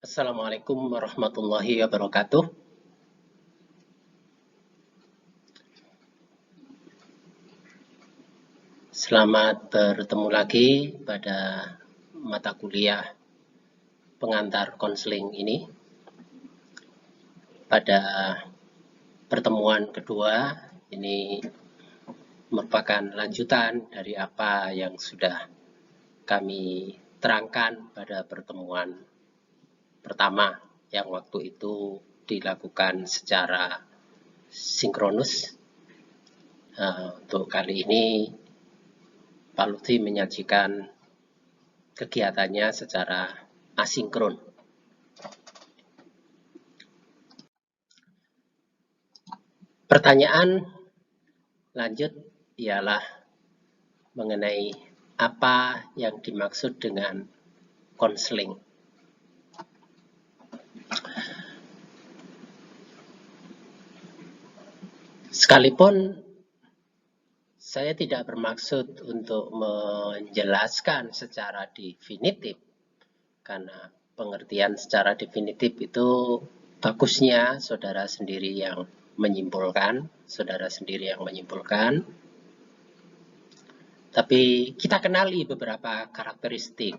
Assalamualaikum warahmatullahi wabarakatuh. Selamat bertemu lagi pada mata kuliah pengantar konseling ini. Pada pertemuan kedua, ini merupakan lanjutan dari apa yang sudah kami terangkan pada pertemuan pertama yang waktu itu dilakukan secara sinkronus. Untuk kali ini Pak Lutfi menyajikan kegiatannya secara asinkron. Pertanyaan lanjut ialah mengenai apa yang dimaksud dengan konseling. Sekalipun saya tidak bermaksud untuk menjelaskan secara definitif, karena pengertian secara definitif itu bagusnya saudara sendiri yang menyimpulkan, Tapi kita kenali beberapa karakteristik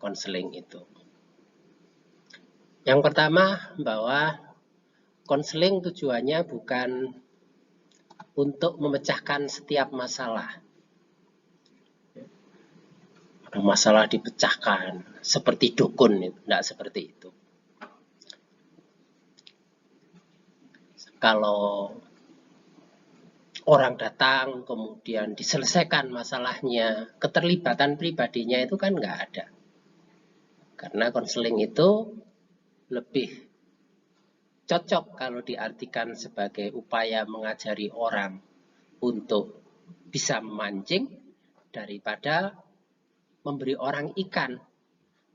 konseling itu. Yang pertama, bahwa konseling tujuannya bukan untuk memecahkan setiap masalah. Masalah dipecahkan seperti dukun, tidak seperti itu. Kalau orang datang kemudian diselesaikan masalahnya, keterlibatan pribadinya itu kan nggak ada. Karena konseling itu lebih cocok kalau diartikan sebagai upaya mengajari orang untuk bisa memancing daripada memberi orang ikan.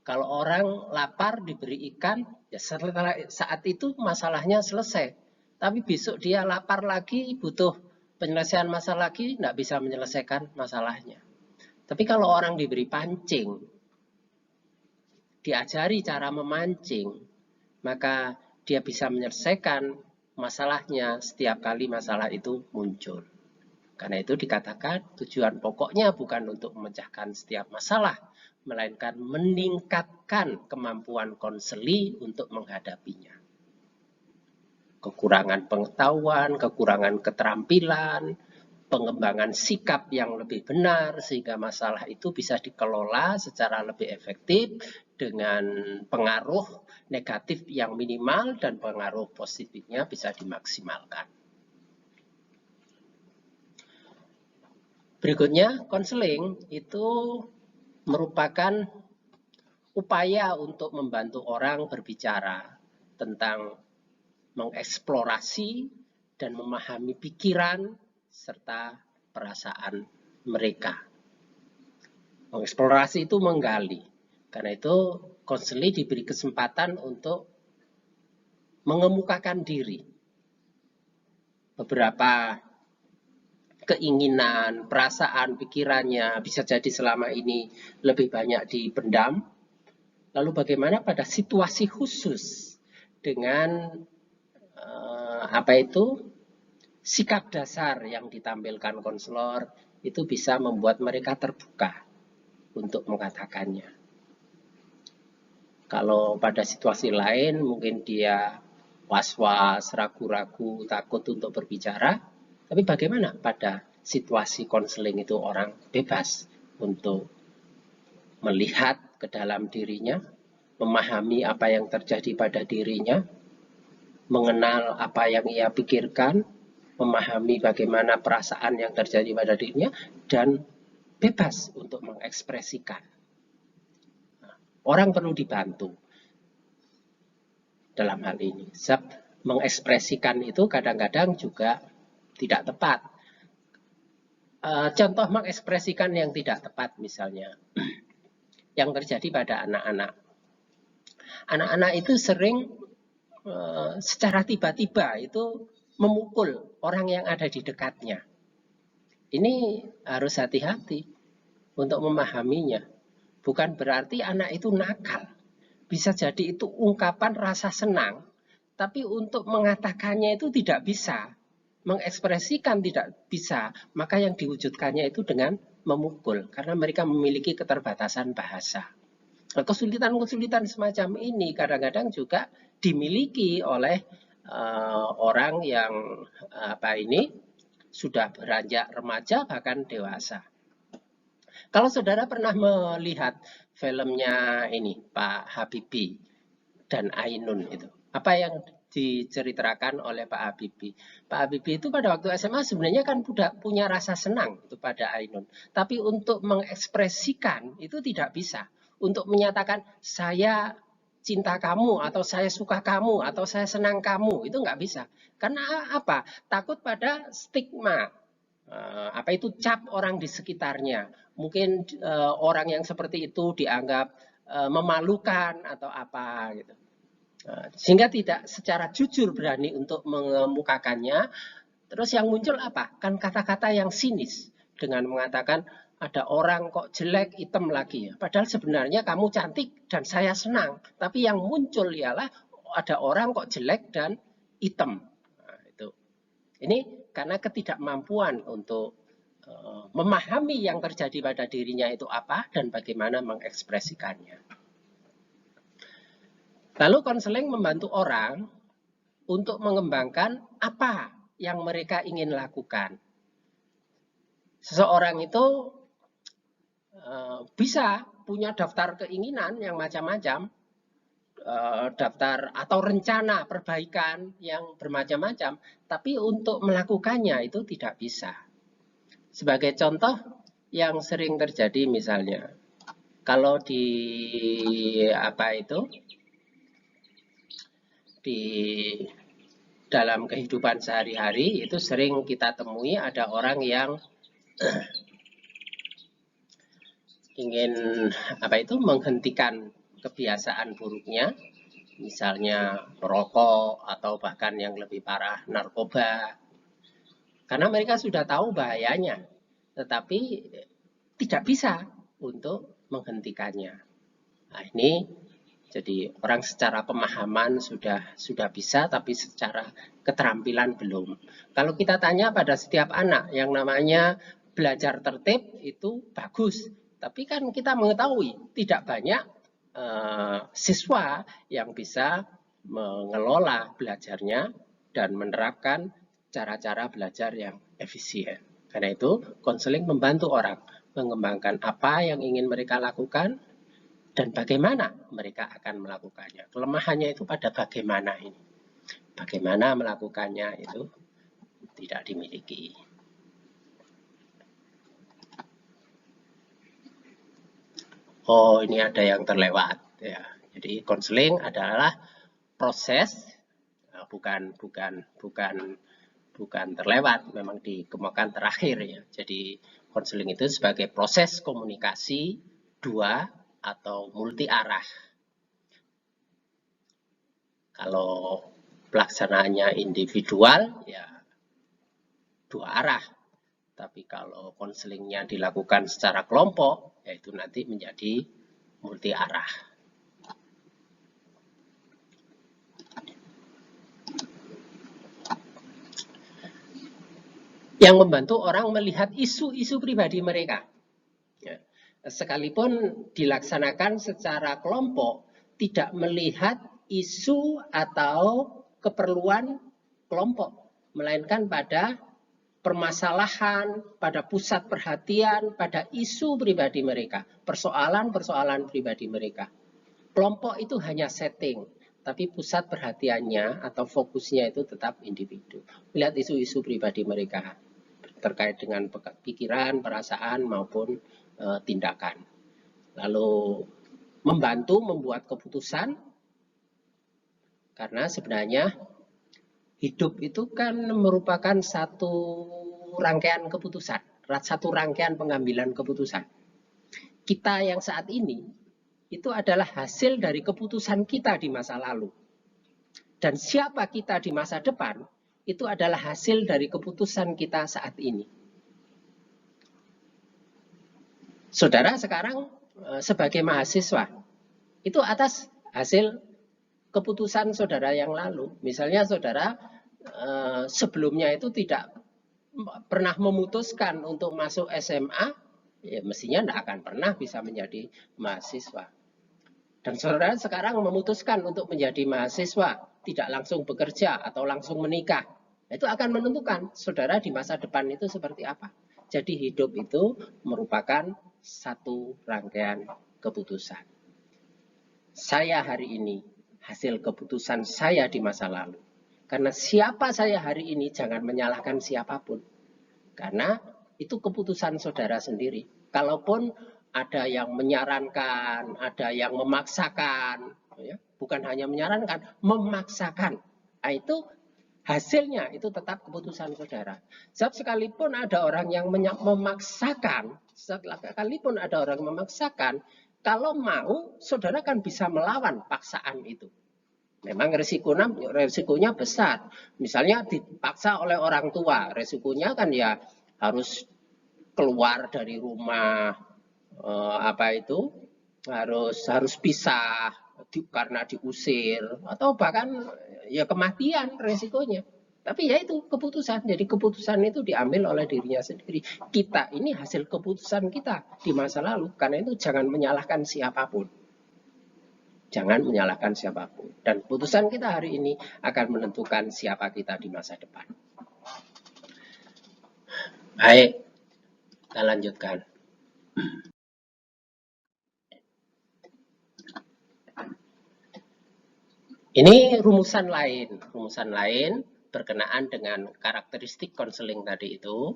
Kalau orang lapar diberi ikan, ya setelah saat itu masalahnya selesai. Tapi besok dia lapar lagi, butuh penyelesaian masalah lagi, tidak bisa menyelesaikan masalahnya. Tapi kalau orang diberi pancing, diajari cara memancing, maka dia bisa menyelesaikan masalahnya setiap kali masalah itu muncul. Karena itu dikatakan tujuan pokoknya bukan untuk memecahkan setiap masalah, melainkan meningkatkan kemampuan konseli untuk menghadapinya. Kekurangan pengetahuan, kekurangan keterampilan, pengembangan sikap yang lebih benar sehingga masalah itu bisa dikelola secara lebih efektif dengan pengaruh negatif yang minimal dan pengaruh positifnya bisa dimaksimalkan. Berikutnya, konseling itu merupakan upaya untuk membantu orang berbicara tentang mengeksplorasi dan memahami pikiran serta perasaan mereka. Mengeksplorasi itu menggali. Karena itu konseling diberi kesempatan untuk mengemukakan diri. Beberapa keinginan, perasaan, pikirannya bisa jadi selama ini lebih banyak dipendam. Lalu bagaimana pada situasi khusus dengan sikap dasar yang ditampilkan konselor itu bisa membuat mereka terbuka untuk mengatakannya. Kalau pada situasi lain mungkin dia was-was, ragu-ragu, takut untuk berbicara. Tapi bagaimana pada situasi konseling itu orang bebas untuk melihat ke dalam dirinya, memahami apa yang terjadi pada dirinya, mengenal apa yang ia pikirkan, memahami bagaimana perasaan yang terjadi pada dirinya, dan bebas untuk mengekspresikan. Orang perlu dibantu dalam hal ini. Sebab mengekspresikan itu kadang-kadang juga tidak tepat. Contoh mengekspresikan yang tidak tepat misalnya, yang terjadi pada anak-anak. Anak-anak itu sering secara tiba-tiba itu memukul orang yang ada di dekatnya. Ini harus hati-hati untuk memahaminya. Bukan berarti anak itu nakal. Bisa jadi itu ungkapan rasa senang, tapi untuk mengatakannya itu tidak bisa. Mengekspresikan tidak bisa, maka yang diwujudkannya itu dengan memukul, karena mereka memiliki keterbatasan bahasa. Nah, kesulitan-kesulitan semacam ini kadang-kadang juga dimiliki oleh orang yang sudah beranjak remaja bahkan dewasa. Kalau saudara pernah melihat filmnya ini Pak Habibie dan Ainun itu, apa yang diceritakan oleh Pak Habibie? Pak Habibie itu pada waktu SMA sebenarnya kan punya rasa senang kepada Ainun, tapi untuk mengekspresikan itu tidak bisa. Untuk menyatakan saya cinta kamu atau saya suka kamu atau saya senang kamu itu nggak bisa. Karena apa? Takut pada stigma. Apa itu cap orang di sekitarnya. Mungkin orang yang seperti itu dianggap memalukan atau apa gitu. Sehingga tidak secara jujur berani untuk mengemukakannya. Terus yang muncul apa? Kan kata-kata yang sinis dengan mengatakan ada orang kok jelek, hitam lagi ya. Padahal sebenarnya kamu cantik dan saya senang. Tapi yang muncul ialah ada orang kok jelek dan hitam. Nah, itu. Ini karena ketidakmampuan untuk memahami yang terjadi pada dirinya itu apa dan bagaimana mengekspresikannya. Lalu konseling membantu orang untuk mengembangkan apa yang mereka ingin lakukan. Seseorang itu bisa punya daftar keinginan yang macam-macam, daftar atau rencana perbaikan yang bermacam-macam, tapi untuk melakukannya itu tidak bisa. Sebagai contoh yang sering terjadi misalnya, kalau di dalam kehidupan sehari-hari itu sering kita temui ada orang yang ingin menghentikan kebiasaan buruknya, misalnya merokok atau bahkan yang lebih parah narkoba, karena mereka sudah tahu bahayanya, tetapi tidak bisa untuk menghentikannya. Nah, ini jadi orang secara pemahaman sudah bisa, tapi secara keterampilan belum. Kalau kita tanya pada setiap anak yang namanya belajar tertib itu bagus, tapi kan kita mengetahui tidak banyak siswa yang bisa mengelola belajarnya dan menerapkan cara-cara belajar yang efisien. Karena itu, konseling membantu orang mengembangkan apa yang ingin mereka lakukan dan bagaimana mereka akan melakukannya. Kelemahannya itu pada bagaimana ini. Bagaimana melakukannya itu tidak dimiliki. Oh, ini ada yang terlewat ya. Jadi konseling adalah proses, bukan terlewat, memang dikemukakan terakhir ya. Jadi konseling itu sebagai proses komunikasi dua atau multi arah. Kalau pelaksanaannya individual ya dua arah. Tapi kalau konselingnya dilakukan secara kelompok, yaitu nanti menjadi multi arah. Yang membantu orang melihat isu-isu pribadi mereka. Ya. Sekalipun dilaksanakan secara kelompok, tidak melihat isu atau keperluan kelompok, melainkan pada permasalahan, pada pusat perhatian, pada isu pribadi mereka, persoalan-persoalan pribadi mereka. Kelompok itu hanya setting, tapi pusat perhatiannya atau fokusnya itu tetap individu. Lihat isu-isu pribadi mereka terkait dengan pikiran, perasaan maupun tindakan. Lalu membantu membuat keputusan, karena sebenarnya hidup itu kan merupakan satu rangkaian keputusan, satu rangkaian pengambilan keputusan. Kita yang saat ini itu adalah hasil dari keputusan kita di masa lalu. Dan siapa kita di masa depan itu adalah hasil dari keputusan kita saat ini. Saudara sekarang sebagai mahasiswa itu atas hasil keputusan saudara yang lalu. Misalnya saudara sebelumnya itu tidak pernah memutuskan untuk masuk SMA, ya mestinya tidak akan pernah bisa menjadi mahasiswa. Dan saudara sekarang memutuskan untuk menjadi mahasiswa, tidak langsung bekerja atau langsung menikah. Itu akan menentukan saudara di masa depan itu seperti apa. Jadi hidup itu merupakan satu rangkaian keputusan. Saya hari ini hasil keputusan saya di masa lalu. Karena siapa saya hari ini jangan menyalahkan siapapun. Karena itu keputusan saudara sendiri. Kalaupun ada yang menyarankan, ada yang memaksakan, ya, bukan hanya menyarankan, memaksakan. Nah, itu hasilnya itu tetap keputusan saudara. Sebab sekalipun ada orang yang memaksakan, sekalipun ada orang memaksakan, kalau mau, saudara kan bisa melawan paksaan itu. Memang resikonya besar. Misalnya dipaksa oleh orang tua, resikonya kan ya harus keluar dari rumah, harus pisah karena diusir, atau bahkan ya kematian resikonya. Tapi ya itu keputusan. Jadi keputusan itu diambil oleh dirinya sendiri. Kita ini hasil keputusan kita di masa lalu. Karena itu jangan menyalahkan siapapun. Jangan menyalahkan siapapun. Dan keputusan kita hari ini akan menentukan siapa kita di masa depan. Baik, kita lanjutkan. Ini rumusan lain berkenaan dengan karakteristik konseling tadi itu.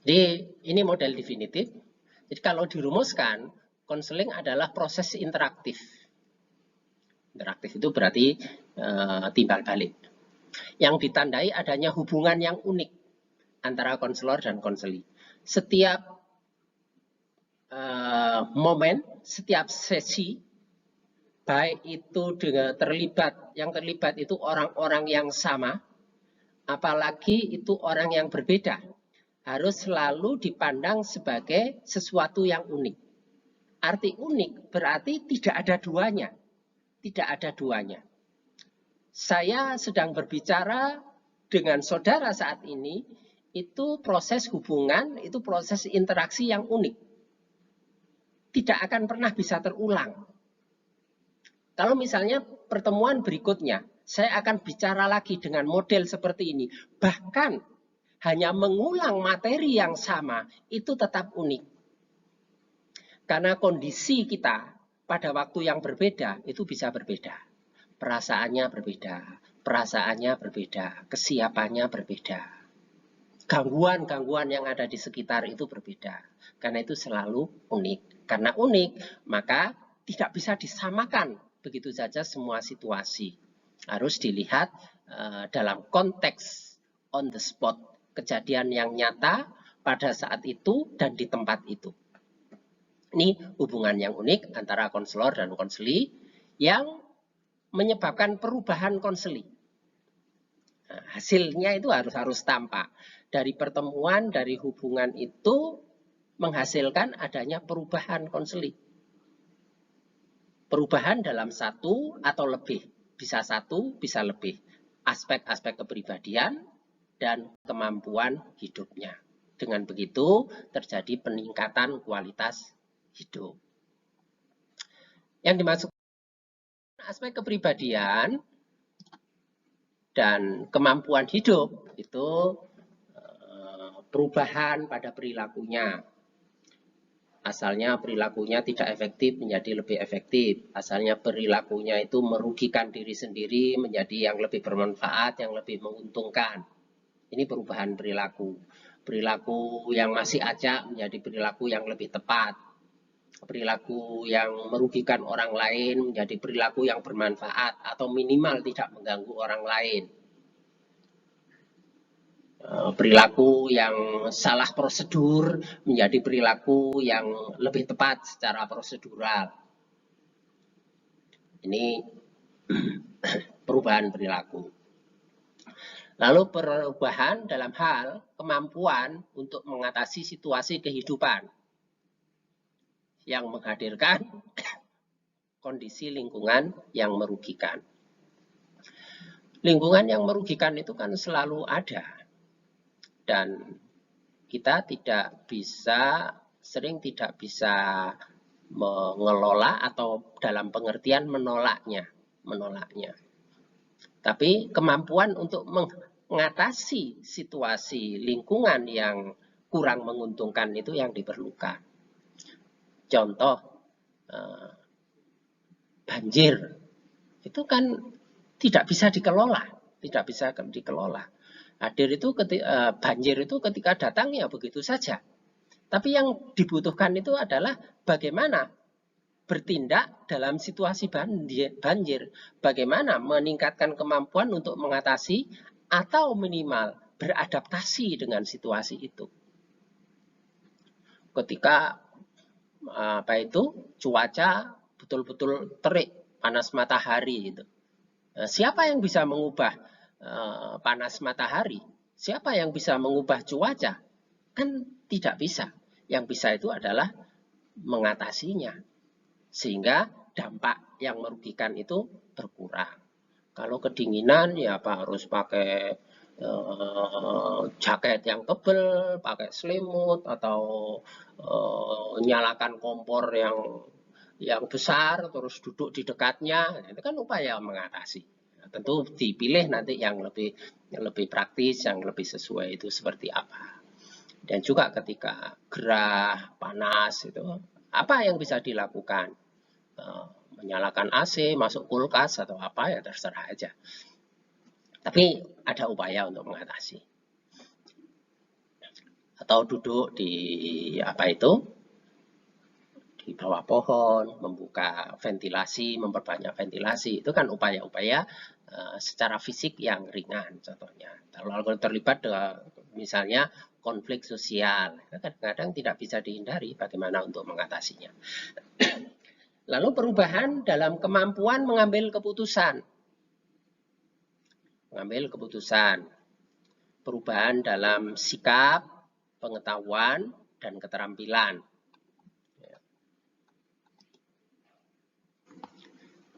Jadi ini model definitif. Jadi kalau dirumuskan, konseling adalah proses interaktif. Interaktif itu berarti timbal balik. Yang ditandai adanya hubungan yang unik antara konselor dan konseli. Setiap momen, setiap sesi, baik itu yang terlibat itu orang-orang yang sama, apalagi itu orang yang berbeda, harus selalu dipandang sebagai sesuatu yang unik. Arti unik berarti tidak ada duanya. Tidak ada duanya. Saya sedang berbicara dengan saudara saat ini, itu proses hubungan, itu proses interaksi yang unik. Tidak akan pernah bisa terulang. Kalau misalnya pertemuan berikutnya, saya akan bicara lagi dengan model seperti ini. Bahkan hanya mengulang materi yang sama, itu tetap unik. Karena kondisi kita pada waktu yang berbeda, itu bisa berbeda. Perasaannya berbeda, kesiapannya berbeda. Gangguan-gangguan yang ada di sekitar itu berbeda. Karena itu selalu unik. Karena unik, maka tidak bisa disamakan begitu saja semua situasi. Harus dilihat dalam konteks on the spot, kejadian yang nyata pada saat itu dan di tempat itu. Ini hubungan yang unik antara konselor dan konseli yang menyebabkan perubahan konseli. Nah, hasilnya itu harus tampak. Dari pertemuan, dari hubungan itu menghasilkan adanya perubahan konseli. Perubahan dalam satu atau lebih. Bisa satu, bisa lebih. Aspek-aspek kepribadian dan kemampuan hidupnya. Dengan begitu terjadi peningkatan kualitas hidup. Yang dimaksud aspek kepribadian dan kemampuan hidup itu perubahan pada perilakunya. Asalnya perilakunya tidak efektif menjadi lebih efektif. Asalnya perilakunya itu merugikan diri sendiri menjadi yang lebih bermanfaat, yang lebih menguntungkan. Ini perubahan perilaku. Perilaku yang masih acak menjadi perilaku yang lebih tepat. Perilaku yang merugikan orang lain menjadi perilaku yang bermanfaat atau minimal tidak mengganggu orang lain. Perilaku yang salah prosedur menjadi perilaku yang lebih tepat secara prosedural. Ini perubahan perilaku. Lalu perubahan dalam hal kemampuan untuk mengatasi situasi kehidupan yang menghadirkan kondisi lingkungan yang merugikan. Lingkungan yang merugikan itu kan selalu ada. Dan kita sering tidak bisa mengelola atau dalam pengertian menolaknya. Tapi kemampuan untuk mengatasi situasi lingkungan yang kurang menguntungkan itu yang diperlukan. Contoh, banjir itu kan tidak bisa dikelola. Banjir itu ketika datang ya begitu saja. Tapi yang dibutuhkan itu adalah bagaimana bertindak dalam situasi banjir. Bagaimana meningkatkan kemampuan untuk mengatasi atau minimal beradaptasi dengan situasi itu. Ketika cuaca betul-betul terik, panas matahari itu. Siapa yang bisa mengubah panas matahari? Siapa yang bisa mengubah cuaca? Kan tidak bisa. Yang bisa itu adalah mengatasinya. Sehingga dampak yang merugikan itu berkurang. Kalau kedinginan ya harus pakai jaket yang tebal, pakai selimut atau nyalakan kompor yang besar terus duduk di dekatnya, itu kan upaya mengatasi. Tentu dipilih nanti yang lebih praktis, yang lebih sesuai itu seperti apa. Dan juga ketika gerah, panas itu apa yang bisa dilakukan? Menyalakan AC, masuk kulkas atau apa ya terserah aja. Tapi ada upaya untuk mengatasi. Atau duduk di di bawah pohon, membuka ventilasi, memperbanyak ventilasi, itu kan upaya-upaya secara fisik yang ringan contohnya. Kalau terlibat misalnya konflik sosial, kadang-kadang tidak bisa dihindari bagaimana untuk mengatasinya. Lalu perubahan dalam kemampuan mengambil keputusan. Perubahan dalam sikap, pengetahuan, dan keterampilan.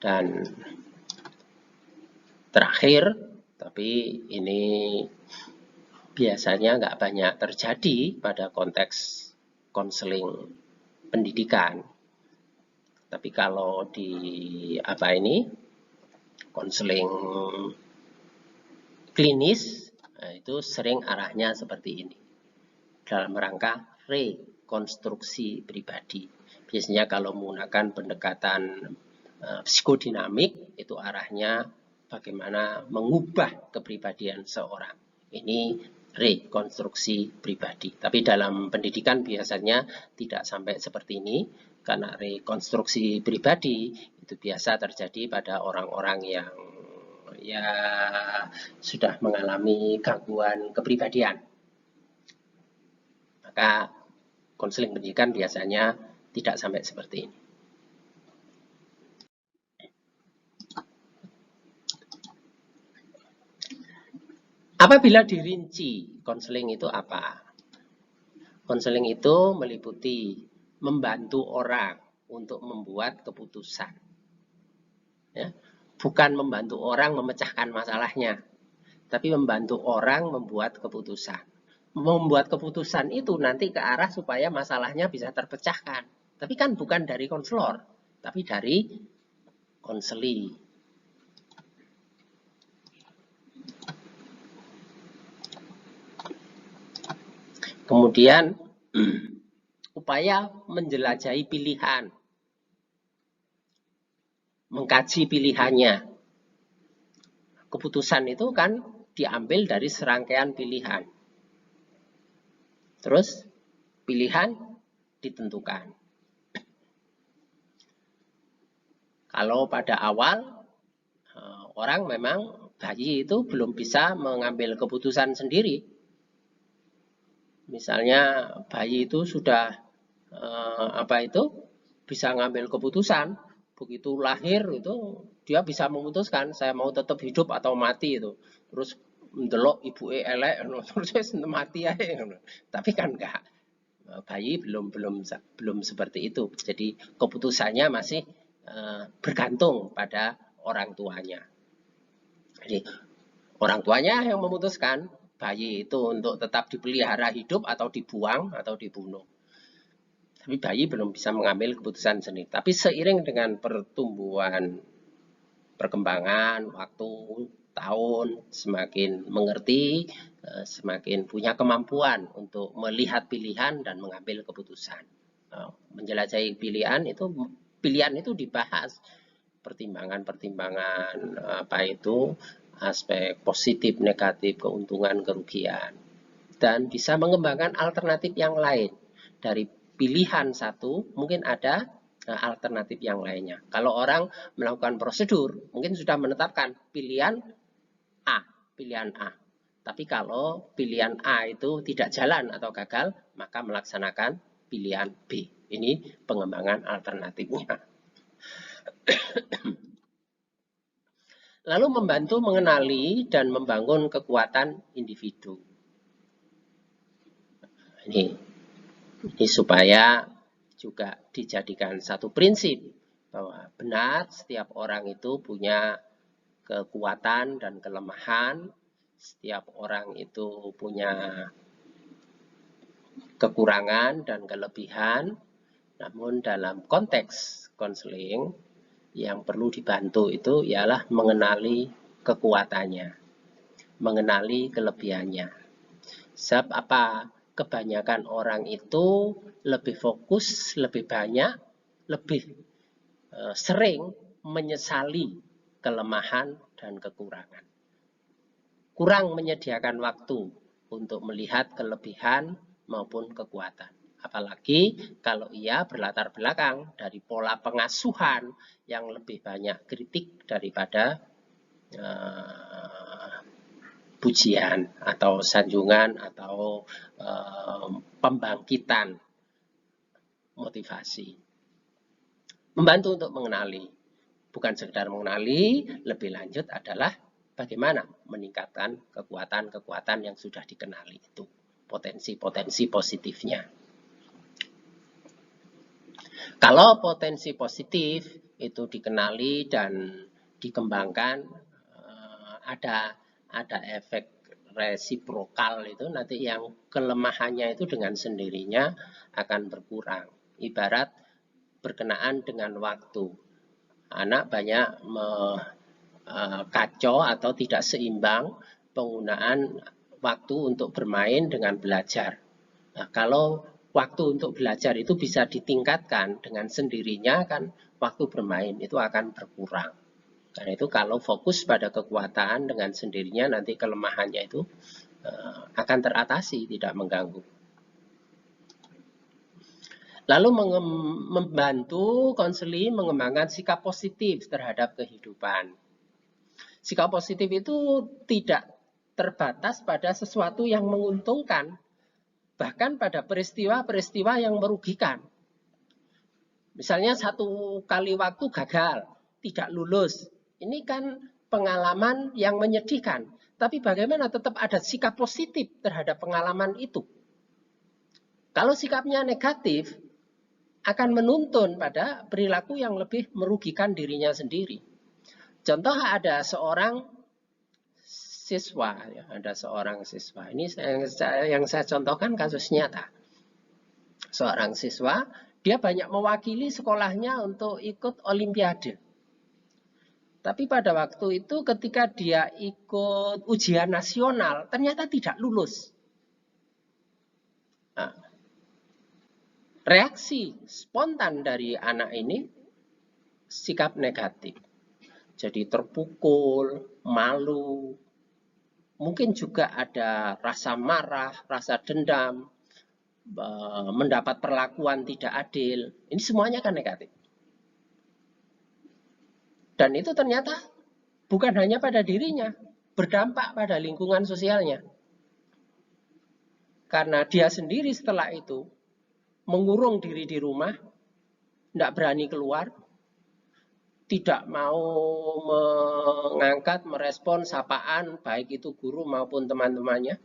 Dan terakhir, tapi ini biasanya nggak banyak terjadi pada konteks konseling pendidikan. Tapi kalau di konseling klinis, itu sering arahnya seperti ini. Dalam rangka rekonstruksi pribadi. Biasanya kalau menggunakan pendekatan psikodinamik, itu arahnya bagaimana mengubah kepribadian seorang. Ini rekonstruksi pribadi. Tapi dalam pendidikan biasanya tidak sampai seperti ini, karena rekonstruksi pribadi itu biasa terjadi pada orang-orang yang sudah mengalami gangguan kepribadian. Maka konseling pendidikan biasanya tidak sampai seperti ini. Apabila dirinci, konseling itu apa? Konseling itu meliputi membantu orang untuk membuat keputusan. Ya, bukan membantu orang memecahkan masalahnya, tapi membantu orang membuat keputusan. Membuat keputusan itu nanti ke arah supaya masalahnya bisa terpecahkan. Tapi kan bukan dari konselor, tapi dari konseli. Kemudian upaya menjelajahi pilihan, mengkaji pilihannya. Keputusan itu kan diambil dari serangkaian pilihan. Terus pilihan ditentukan. Kalau pada awal orang memang bayi itu belum bisa mengambil keputusan sendiri. Misalnya bayi itu sudah bisa ngambil keputusan, begitu lahir itu dia bisa memutuskan saya mau tetap hidup atau mati itu. Terus mendelok ibu elek terus mati aja. Tapi kan enggak. Bayi belum seperti itu. Jadi keputusannya masih bergantung pada orang tuanya. Jadi orang tuanya yang memutuskan bayi itu untuk tetap dipelihara hidup atau dibuang atau dibunuh. Tapi bayi belum bisa mengambil keputusan sendiri. Tapi seiring dengan pertumbuhan, perkembangan, waktu, tahun, semakin mengerti, semakin punya kemampuan untuk melihat pilihan dan mengambil keputusan. Menjelajahi pilihan itu dibahas, pertimbangan-pertimbangan apa itu, aspek positif, negatif, keuntungan, kerugian, dan bisa mengembangkan alternatif yang lain. Dari pilihan satu mungkin ada alternatif yang lainnya. Kalau orang melakukan prosedur mungkin sudah menetapkan pilihan A. Tapi kalau pilihan A itu tidak jalan atau gagal, maka melaksanakan pilihan B. Ini pengembangan alternatifnya. Lalu membantu mengenali dan membangun kekuatan individu. Ini supaya juga dijadikan satu prinsip bahwa benar setiap orang itu punya kekuatan dan kelemahan, setiap orang itu punya kekurangan dan kelebihan, namun dalam konteks konseling yang perlu dibantu itu ialah mengenali kekuatannya, mengenali kelebihannya. Sebab apa? Kebanyakan orang itu lebih fokus, lebih banyak, lebih sering menyesali kelemahan dan kekurangan. Kurang menyediakan waktu untuk melihat kelebihan maupun kekuatan. Apalagi kalau ia berlatar belakang dari pola pengasuhan yang lebih banyak kritik daripada pujian atau sanjungan atau pembangkitan motivasi. Membantu untuk mengenali, bukan sekedar mengenali, lebih lanjut adalah bagaimana meningkatkan kekuatan-kekuatan yang sudah dikenali itu, potensi-potensi positifnya. Kalau potensi positif itu dikenali dan dikembangkan, ada efek resiprokal itu nanti yang kelemahannya itu dengan sendirinya akan berkurang. Ibarat berkenaan dengan waktu. Anak banyak kacau atau tidak seimbang penggunaan waktu untuk bermain dengan belajar. Nah, kalau waktu untuk belajar itu bisa ditingkatkan dengan sendirinya, kan waktu bermain itu akan berkurang. Karena itu kalau fokus pada kekuatan dengan sendirinya nanti kelemahannya itu akan teratasi, tidak mengganggu. Lalu membantu konseling mengembangkan sikap positif terhadap kehidupan. Sikap positif itu tidak terbatas pada sesuatu yang menguntungkan, bahkan pada peristiwa-peristiwa yang merugikan. Misalnya satu kali waktu gagal, tidak lulus. Ini kan pengalaman yang menyedihkan. Tapi bagaimana tetap ada sikap positif terhadap pengalaman itu? Kalau sikapnya negatif, akan menuntun pada perilaku yang lebih merugikan dirinya sendiri. Contoh ada seorang siswa, ya, ada seorang siswa. Ini yang saya contohkan kasus nyata. Seorang siswa, dia banyak mewakili sekolahnya untuk ikut olimpiade. Tapi pada waktu itu ketika dia ikut ujian nasional, ternyata tidak lulus. Nah, reaksi spontan dari anak ini sikap negatif. Jadi terpukul, malu, mungkin juga ada rasa marah, rasa dendam, mendapat perlakuan tidak adil. Ini semuanya kan negatif. Dan itu ternyata bukan hanya pada dirinya, berdampak pada lingkungan sosialnya. Karena dia sendiri setelah itu mengurung diri di rumah, tidak berani keluar, tidak mau mengangkat, merespon sapaan, baik itu guru maupun teman-temannya.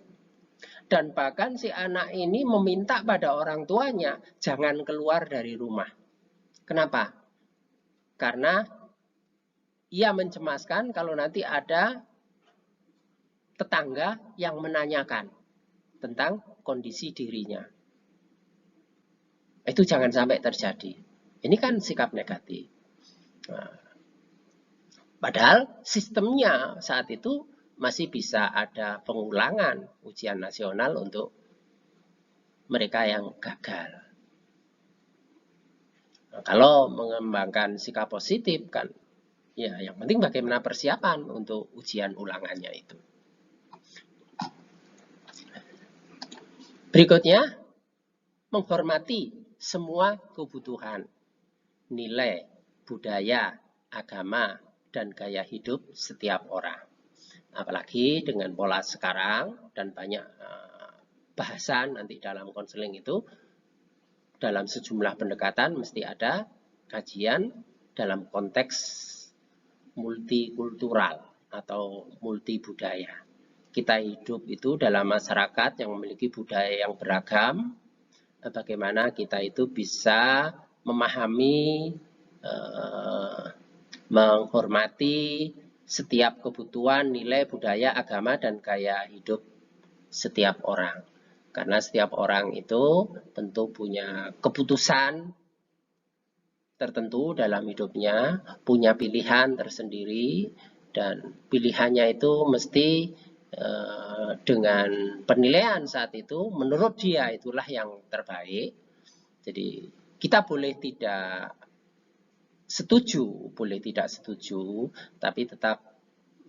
Dan bahkan si anak ini meminta pada orang tuanya, jangan keluar dari rumah. Kenapa? Karena ia mencemaskan kalau nanti ada tetangga yang menanyakan tentang kondisi dirinya. Itu jangan sampai terjadi. Ini kan sikap negatif. Nah, padahal sistemnya saat itu masih bisa ada pengulangan ujian nasional untuk mereka yang gagal. Nah, kalau mengembangkan sikap positif kan, ya yang penting bagaimana persiapan untuk ujian ulangannya itu. Berikutnya, menghormati semua kebutuhan, nilai, budaya, agama, dan gaya hidup setiap orang. Apalagi dengan pola sekarang dan banyak bahasan nanti dalam konseling itu, dalam sejumlah pendekatan mesti ada kajian dalam konteks multikultural atau multibudaya. Kita hidup itu dalam masyarakat yang memiliki budaya yang beragam, bagaimana kita itu bisa memahami, menghormati setiap kebutuhan, nilai, budaya, agama, dan gaya hidup setiap orang. Karena setiap orang itu tentu punya keputusan tertentu dalam hidupnya, punya pilihan tersendiri, dan pilihannya itu mesti dengan penilaian saat itu menurut dia itulah yang terbaik. Jadi kita boleh tidak setuju, boleh tidak setuju, tapi tetap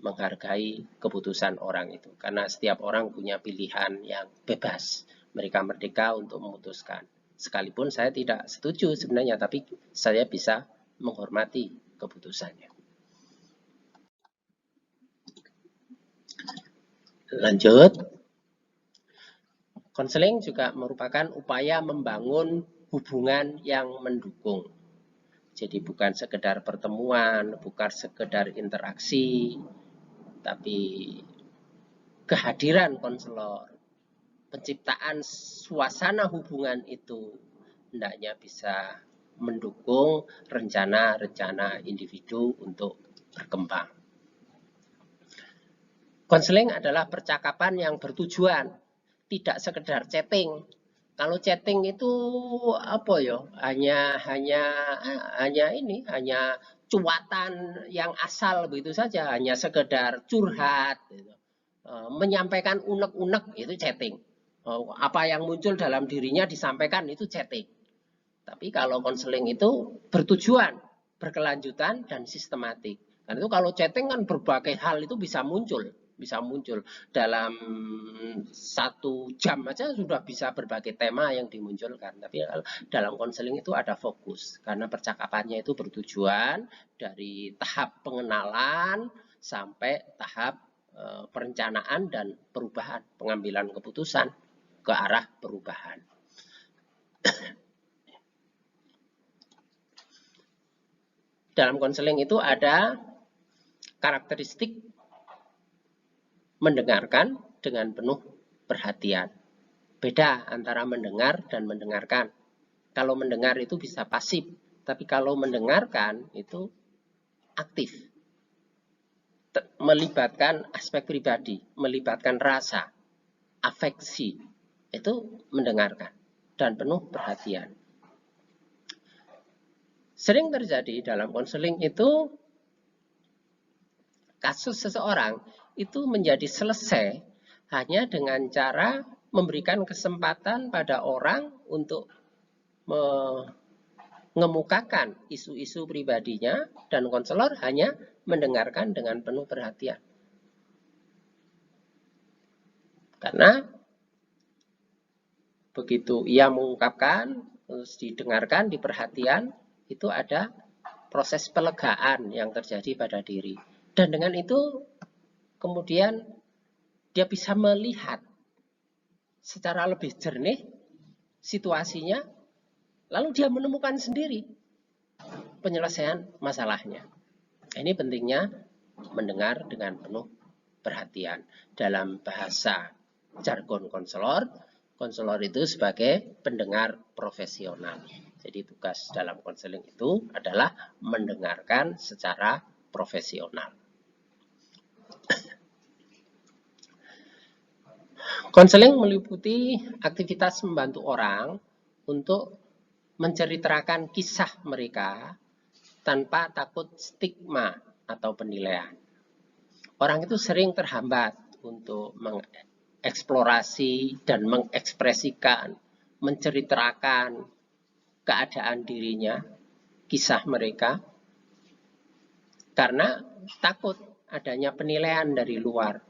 menghargai keputusan orang itu. Karena setiap orang punya pilihan yang bebas. Mereka merdeka untuk memutuskan. Sekalipun saya tidak setuju sebenarnya, tapi saya bisa menghormati keputusannya. Lanjut, konseling juga merupakan upaya membangun hubungan yang mendukung. Jadi bukan sekedar pertemuan, bukan sekedar interaksi, tapi kehadiran konselor, penciptaan suasana hubungan itu hendaknya bisa mendukung rencana-rencana individu untuk berkembang. Konseling adalah percakapan yang bertujuan, tidak sekedar chatting. Kalau chatting itu apa ya? Hanya cuatan yang asal begitu saja, hanya sekedar curhat, gitu. Menyampaikan unek-unek itu chatting. Apa yang muncul dalam dirinya disampaikan itu chatting. Tapi kalau konseling itu bertujuan, berkelanjutan, dan sistematik. Karena itu kalau chatting kan berbagai hal itu bisa muncul dalam 1 jam aja sudah bisa berbagai tema yang dimunculkan. Tapi dalam konseling itu ada fokus karena percakapannya itu bertujuan dari tahap pengenalan sampai tahap perencanaan dan perubahan, pengambilan keputusan ke arah perubahan. Dalam konseling itu ada karakteristik mendengarkan dengan penuh perhatian. Beda antara mendengar dan mendengarkan. Kalau mendengar itu bisa pasif, tapi kalau mendengarkan itu aktif. Melibatkan aspek pribadi, melibatkan rasa, afeksi, itu mendengarkan dan penuh perhatian. Sering terjadi dalam konseling itu kasus seseorang itu menjadi selesai hanya dengan cara memberikan kesempatan pada orang untuk mengemukakan isu-isu pribadinya dan konselor hanya mendengarkan dengan penuh perhatian. Karena begitu ia mengungkapkan, terus didengarkan, diperhatian, itu ada proses pelegaan yang terjadi pada diri. Dan dengan itu kemudian dia bisa melihat secara lebih jernih situasinya, lalu dia menemukan sendiri penyelesaian masalahnya. Ini pentingnya mendengar dengan penuh perhatian. Dalam bahasa jargon konselor, konselor itu sebagai pendengar profesional. Jadi tugas dalam konseling itu adalah mendengarkan secara profesional. Konseling meliputi aktivitas membantu orang untuk menceritakan kisah mereka tanpa takut stigma atau penilaian. Orang itu sering terhambat untuk mengeksplorasi dan mengekspresikan, menceritakan keadaan dirinya, kisah mereka, karena takut adanya penilaian dari luar.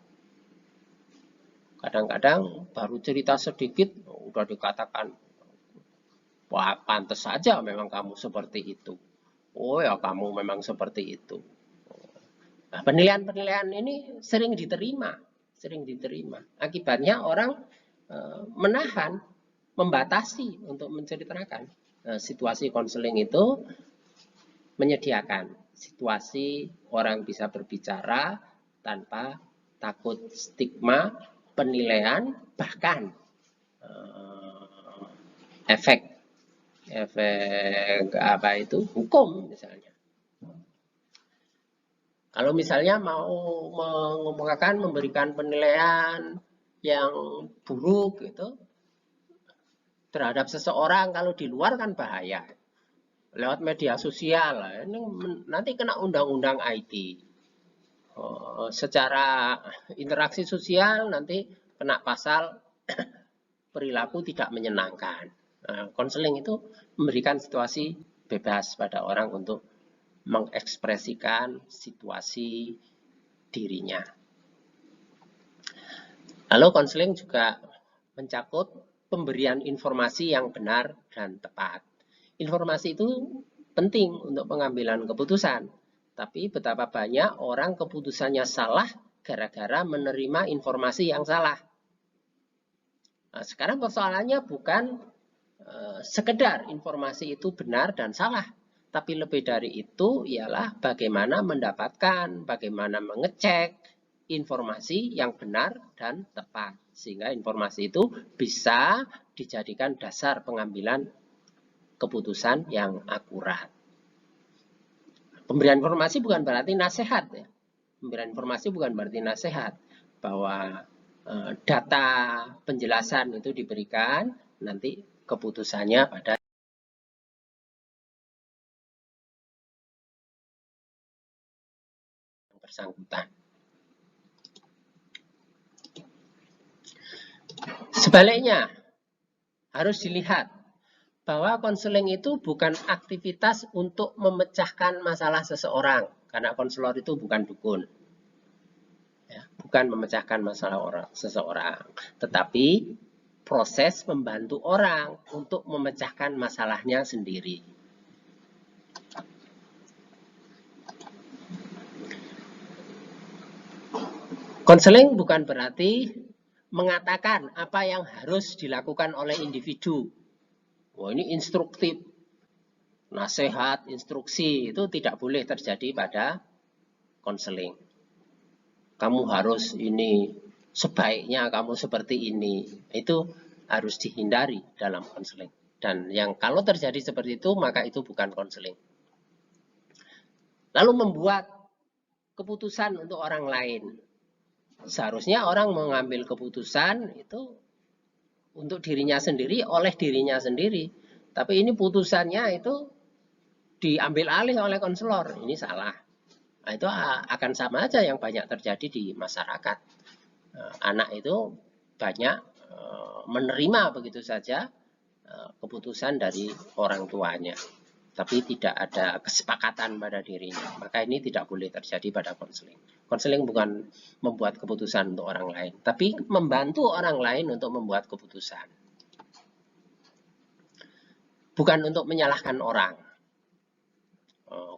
Kadang-kadang baru cerita sedikit udah dikatakan, wah pantas saja memang kamu seperti itu. Oh ya kamu memang seperti itu. Nah, penilaian-penilaian ini sering diterima. Akibatnya orang menahan, membatasi untuk menceritakan. Situasi konseling itu menyediakan situasi orang bisa berbicara tanpa takut stigma, penilaian, bahkan efek apa itu hukum misalnya. Kalau misalnya mau mengumumkan memberikan penilaian yang buruk gitu terhadap seseorang, kalau di luar kan bahaya. Lewat media sosial, ini nanti kena undang-undang IT. Secara interaksi sosial nanti kena pasal perilaku tidak menyenangkan. Konseling itu memberikan situasi bebas pada orang untuk mengekspresikan situasi dirinya. Lalu konseling juga mencakup pemberian informasi yang benar dan tepat. Informasi itu penting untuk pengambilan keputusan, tapi betapa banyak orang keputusannya salah gara-gara menerima informasi yang salah. Nah, sekarang persoalannya bukan sekedar informasi itu benar dan salah, tapi lebih dari itu ialah bagaimana mendapatkan, bagaimana mengecek informasi yang benar dan tepat. Sehingga informasi itu bisa dijadikan dasar pengambilan keputusan yang akurat. Pemberian informasi bukan berarti nasihat. Ya. Pemberian informasi bukan berarti nasihat. Bahwa data penjelasan itu diberikan, nanti keputusannya pada bersangkutan. Sebaliknya, harus dilihat bahwa konseling itu bukan aktivitas untuk memecahkan masalah seseorang, karena konselor itu bukan dukun. Ya, bukan memecahkan masalah seseorang, tetapi proses membantu orang untuk memecahkan masalahnya sendiri. Konseling bukan berarti mengatakan apa yang harus dilakukan oleh individu. Wah, ini instruktif, nasihat, instruksi itu tidak boleh terjadi pada konseling. Kamu harus ini, sebaiknya kamu seperti ini. Itu harus dihindari dalam konseling. Dan yang kalau terjadi seperti itu, maka itu bukan konseling. Lalu membuat keputusan untuk orang lain. Seharusnya orang mengambil keputusan itu untuk dirinya sendiri, oleh dirinya sendiri. Tapi ini putusannya itu diambil alih oleh konselor. Ini salah. Nah, itu akan sama aja yang banyak terjadi di masyarakat. Anak itu banyak menerima begitu saja keputusan dari orang tuanya. Tapi tidak ada kesepakatan pada dirinya. Maka ini tidak boleh terjadi pada konseling. Konseling bukan membuat keputusan untuk orang lain, tapi membantu orang lain untuk membuat keputusan. Bukan untuk menyalahkan orang.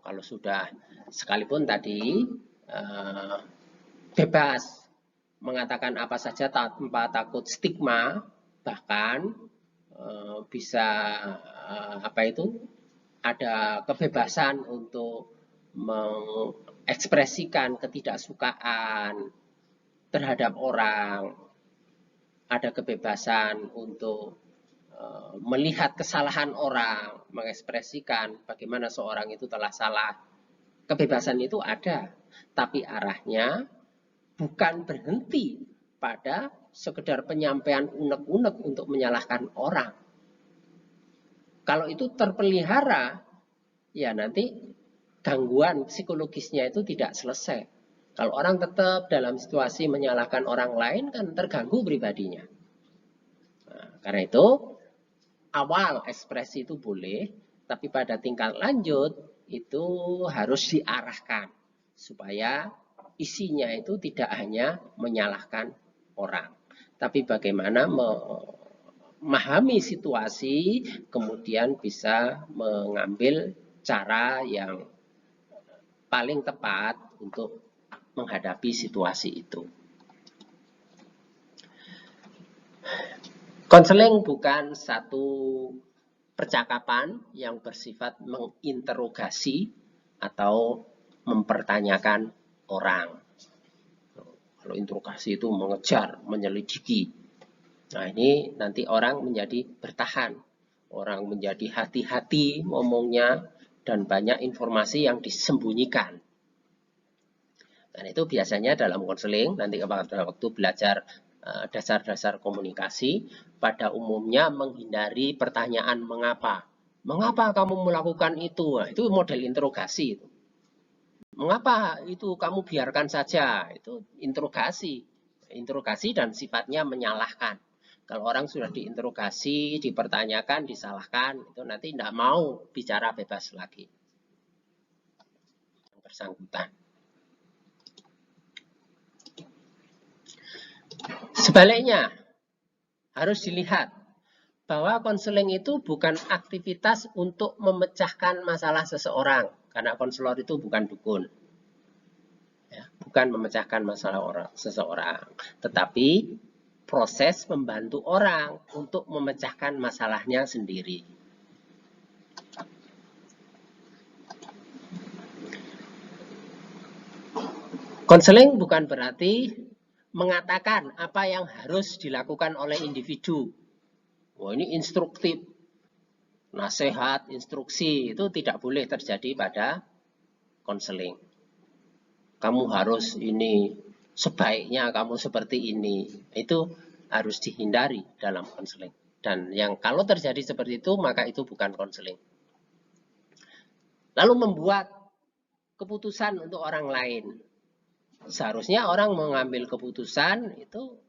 Kalau sudah sekalipun tadi bebas mengatakan apa saja tanpa takut stigma, bahkan bisa ada kebebasan untuk mengekspresikan ketidaksukaan terhadap orang, ada kebebasan untuk melihat kesalahan orang, mengekspresikan bagaimana seorang itu telah salah. Kebebasan itu ada, tapi arahnya bukan berhenti pada sekedar penyampaian unek-unek untuk menyalahkan orang. Kalau itu terpelihara, ya nanti gangguan psikologisnya itu tidak selesai. Kalau orang tetap dalam situasi menyalahkan orang lain, kan terganggu pribadinya. Nah, karena itu, awal ekspresi itu boleh, tapi pada tingkat lanjut itu harus diarahkan supaya isinya itu tidak hanya menyalahkan orang, tapi bagaimana memahami situasi, kemudian bisa mengambil cara yang paling tepat untuk menghadapi situasi itu. Konseling bukan satu percakapan yang bersifat menginterogasi atau mempertanyakan orang. Kalau interogasi itu mengejar, menyelidiki. Nah, ini nanti orang menjadi bertahan. Orang menjadi hati-hati ngomongnya dan banyak informasi yang disembunyikan. Dan itu biasanya dalam konseling, nanti pada waktu belajar dasar-dasar komunikasi, pada umumnya menghindari pertanyaan mengapa. Mengapa kamu melakukan itu? Nah, itu model interogasi. Mengapa itu kamu biarkan saja? Itu interogasi. Interogasi dan sifatnya menyalahkan. Kalau orang sudah diinterogasi, dipertanyakan, disalahkan, itu nanti tidak mau bicara bebas lagi. Yang bersangkutan. Sebaliknya, harus dilihat bahwa konseling itu bukan aktivitas untuk memecahkan masalah seseorang, karena konselor itu bukan dukun, ya, bukan memecahkan masalah seseorang, tetapi proses membantu orang untuk memecahkan masalahnya sendiri. Konseling bukan berarti mengatakan apa yang harus dilakukan oleh individu. Wah, ini instruktif, nasihat, instruksi, itu tidak boleh terjadi pada konseling. Kamu harus ini, sebaiknya kamu seperti ini. Itu harus dihindari dalam konseling. Dan yang kalau terjadi seperti itu, maka itu bukan konseling. Lalu membuat keputusan untuk orang lain. Seharusnya orang mengambil keputusan itu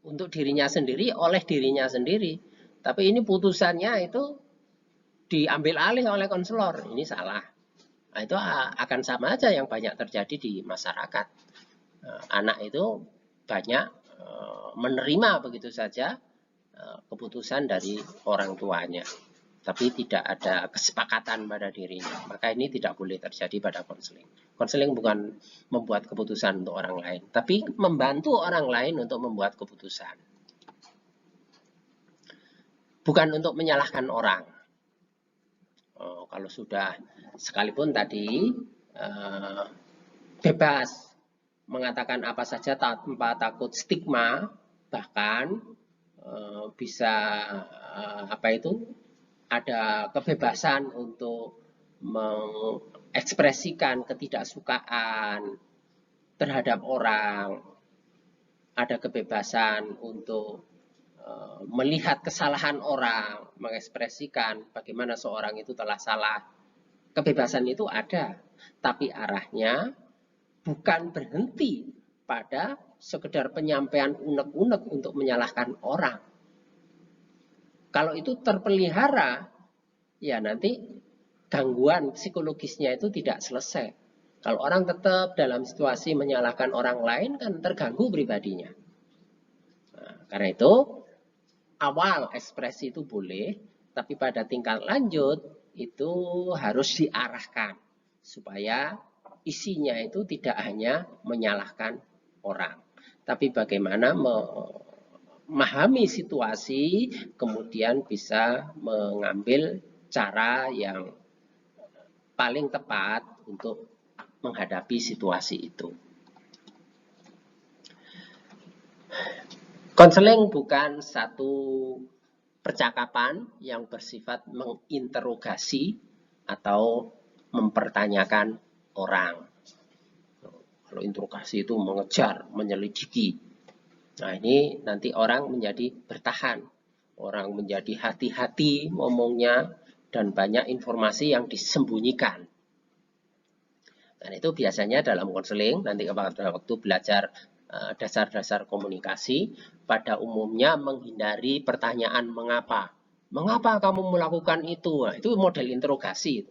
untuk dirinya sendiri, oleh dirinya sendiri. Tapi ini putusannya itu diambil alih oleh konselor. Ini salah. Nah, itu akan sama aja yang banyak terjadi di masyarakat. Anak itu banyak menerima begitu saja keputusan dari orang tuanya. Tapi tidak ada kesepakatan pada dirinya. Maka ini tidak boleh terjadi pada konseling. Konseling bukan membuat keputusan untuk orang lain, tapi membantu orang lain untuk membuat keputusan. Bukan untuk menyalahkan orang. Kalau sudah, sekalipun tadi bebas mengatakan apa saja tanpa takut stigma, bahkan bisa ada kebebasan untuk mengekspresikan ketidaksukaan terhadap orang, ada kebebasan untuk melihat kesalahan orang, mengekspresikan bagaimana seorang itu telah salah. Kebebasan itu ada, tapi arahnya bukan berhenti pada sekedar penyampaian unek-unek untuk menyalahkan orang. Kalau itu terpelihara, ya nanti gangguan psikologisnya itu tidak selesai. Kalau orang tetap dalam situasi menyalahkan orang lain, kan terganggu pribadinya. Nah, karena itu, awal ekspresi itu boleh, tapi pada tingkat lanjut itu harus diarahkan supaya isinya itu tidak hanya menyalahkan orang, tapi bagaimana memahami situasi, kemudian bisa mengambil cara yang paling tepat untuk menghadapi situasi itu. Konseling bukan satu percakapan yang bersifat menginterogasi atau mempertanyakan orang. Kalau interogasi itu mengejar, menyelidiki. Nah, ini nanti orang menjadi bertahan. Orang menjadi hati-hati ngomongnya dan banyak informasi yang disembunyikan. Dan itu biasanya dalam konseling, nanti pada waktu belajar dasar-dasar komunikasi, pada umumnya menghindari pertanyaan mengapa. Mengapa kamu melakukan itu? Nah, itu model interogasi.